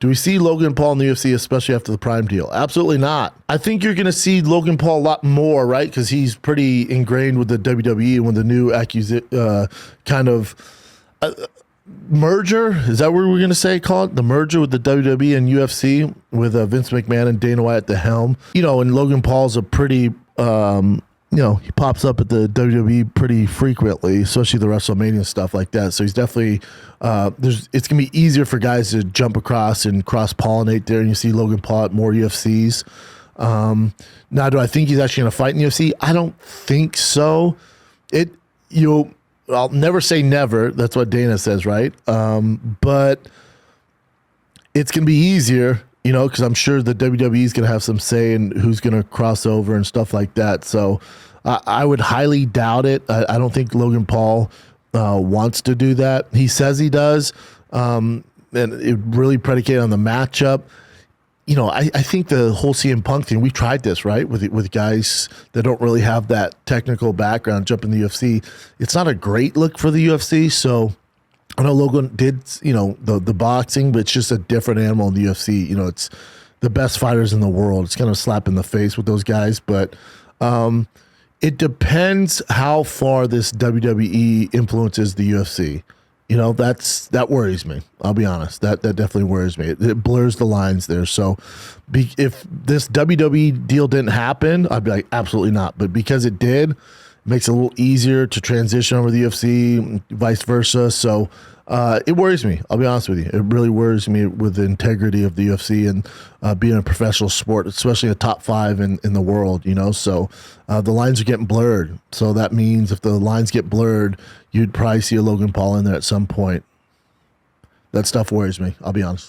Do we see Logan Paul in the UFC, especially after the Prime deal? Absolutely not. I think you're going to see Logan Paul a lot more, right? Because he's pretty ingrained with the WWE and with the new kind of merger. Is that what we're going to say? Call it the merger with the WWE and UFC with Vince McMahon and Dana White at the helm. And Logan Paul's a pretty he pops up at the WWE pretty frequently, especially the WrestleMania stuff like that. So he's definitely it's gonna be easier for guys to jump across and cross pollinate there. And you see Logan Paul at more UFCs. Now, do I think he's actually gonna fight in the UFC? I don't think so. I'll never say never. That's what Dana says, right? But it's gonna be easier. Because I'm sure the WWE is going to have some say in who's going to cross over and stuff like that. So I would highly doubt it. I don't think Logan Paul wants to do that. He says he does, and it really predicated on the matchup. I think the whole CM Punk thing, we tried this, right, with guys that don't really have that technical background jumping the UFC. It's not a great look for the UFC, so I know Logan did, the boxing, but it's just a different animal in the UFC. It's the best fighters in the world. It's kind of a slap in the face with those guys, but it depends how far this WWE influences the UFC. That worries me. I'll be honest. That definitely worries me. It blurs the lines there. So if this WWE deal didn't happen, I'd be like, absolutely not. But because it did, makes it a little easier to transition over the UFC, vice versa. So it worries me. I'll be honest with you. It really worries me with the integrity of the UFC and being a professional sport, especially a top 5 in the world, So the lines are getting blurred. So that means if the lines get blurred, you'd probably see a Logan Paul in there at some point. That stuff worries me. I'll be honest.